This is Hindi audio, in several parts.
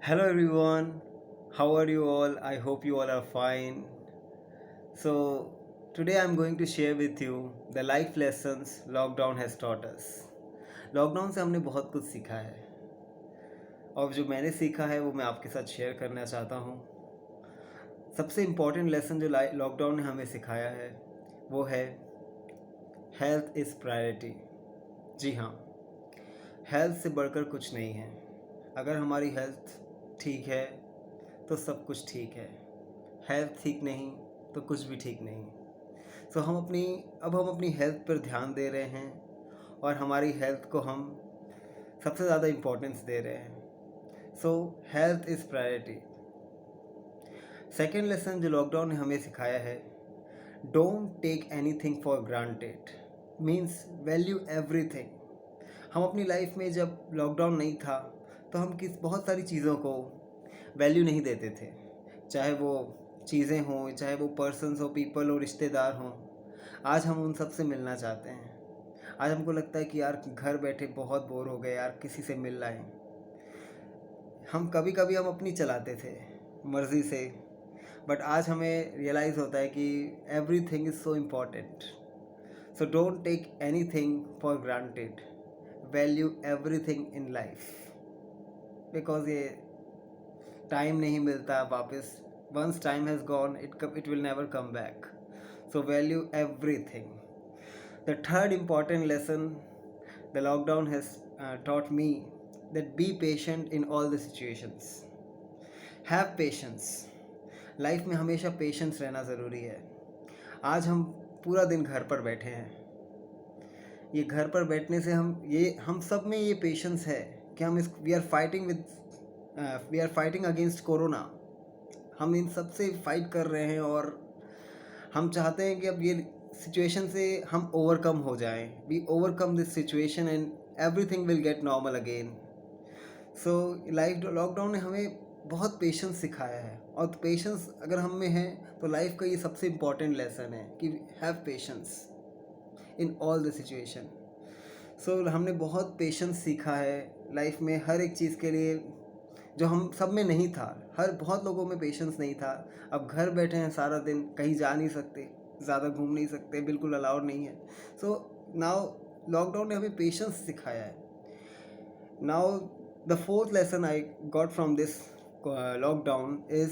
Hello everyone, how are you all? I hope you all are fine. So, today I'm going to share with you the life lessons lockdown has taught us. Lockdown से हमने बहुत कुछ सीखा है और जो मैंने सीखा है वो मैं आपके साथ शेयर करना चाहता हूँ। सबसे इम्पॉर्टेंट लेसन जो लॉकडाउन ने हमें सिखाया है वो है हेल्थ इज़ प्रायोरिटी। जी हाँ, हेल्थ से बढ़कर कुछ नहीं है। अगर हमारी हेल्थ ठीक है तो सब कुछ ठीक है, हेल्थ ठीक नहीं तो कुछ भी ठीक नहीं। सो अब हम अपनी हेल्थ पर ध्यान दे रहे हैं और हमारी हेल्थ को हम सबसे ज़्यादा इम्पोर्टेंस दे रहे हैं। So health is priority. Second lesson जो लॉकडाउन ने हमें सिखाया है, don't take anything for granted, means value everything. हम अपनी लाइफ में जब लॉकडाउन नहीं था तो हम बहुत सारी चीज़ों को वैल्यू नहीं देते थे, चाहे वो चीज़ें हों, चाहे वो पर्सन्स हो, पीपल हो, रिश्तेदार हों। आज हम उन सब से मिलना चाहते हैं। आज हमको लगता है कि यार घर बैठे बहुत बोर हो गए यार, किसी से मिल आए। हम कभी कभी हम अपनी चलाते थे मर्ज़ी से, बट आज हमें रियलाइज़ होता है कि everything is so important. So don't take anything for granted, value everything in life. Because ये टाइम नहीं मिलता वापस। Once time has gone, it will never come back. So value everything. The third important lesson the lockdown has taught me, that be patient in all the situations. Have patience. Life में हमेशा पेशेंस रहना ज़रूरी है। आज हम पूरा दिन घर पर बैठे हैं। ये घर पर बैठने से हम सब में ये पेशेंस है कि हम इस we are fighting against corona. हम इन सब से फाइट कर रहे हैं और हम चाहते हैं कि अब ये सिचुएशन से हम ओवरकम हो जाएं। We overcome this situation and everything will get normal again. So life lockdown ने हमें बहुत पेशेंस सिखाया है, और पेशेंस अगर हम में है तो लाइफ का ये सबसे इम्पॉर्टेंट लेसन है कि have patience in all the situation. So हमने बहुत पेशेंस सीखा है लाइफ में, हर एक चीज़ के लिए, जो हम सब में नहीं था। बहुत लोगों में पेशेंस नहीं था। अब घर बैठे हैं सारा दिन, कहीं जा नहीं सकते, ज़्यादा घूम नहीं सकते, बिल्कुल अलाउड नहीं है। सो नाउ लॉकडाउन ने हमें पेशेंस सिखाया है। Now the fourth lesson I got from this lockdown is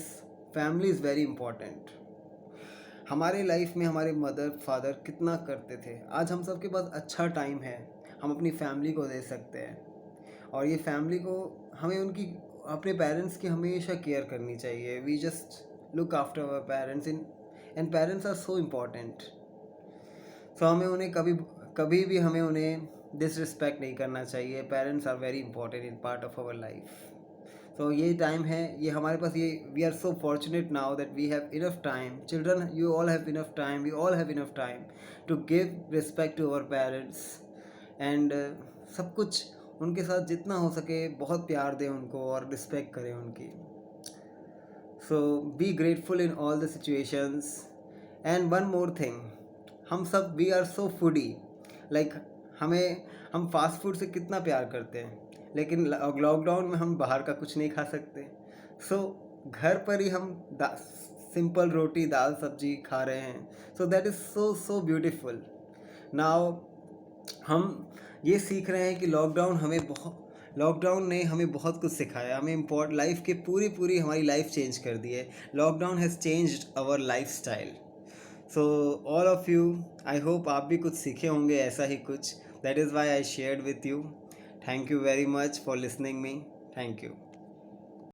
family is very important. हमारे लाइफ में हमारे मदर फादर कितना करते थे। आज हम सब के पास अच्छा टाइम है, हम अपनी फैमिली को दे सकते हैं। और ये फैमिली को हमें अपने पेरेंट्स की हमेशा केयर करनी चाहिए। We just look after our parents and parents are so important. So हमें उन्हें कभी भी हमें उन्हें डिसरिस्पेक्ट नहीं करना चाहिए। Parents are very important in part of our life. So ये टाइम है, ये हमारे पास, ये we are so fortunate now that we have enough time. Children, you all have enough time, we all have enough time to give respect to our parents and सब कुछ उनके साथ जितना हो सके बहुत प्यार दें उनको और रिस्पेक्ट करें उनकी। So be grateful in all the situations. And one more thing, हम सब we are so foodie, like हम फास्ट फूड से कितना प्यार करते हैं, लेकिन लॉकडाउन में हम बाहर का कुछ नहीं खा सकते। सो घर पर ही हम सिंपल रोटी दाल सब्जी खा रहे हैं। So that is so so beautiful. Now हम ये सीख रहे हैं कि लॉकडाउन ने हमें बहुत कुछ सिखाया। हमें लाइफ के पूरी हमारी लाइफ चेंज कर दी है। Lockdown has changed our life style. So all of you, I hope आप भी कुछ सीखे होंगे ऐसा ही कुछ। That is why I shared with you. Thank you very much for listening me. Thank you.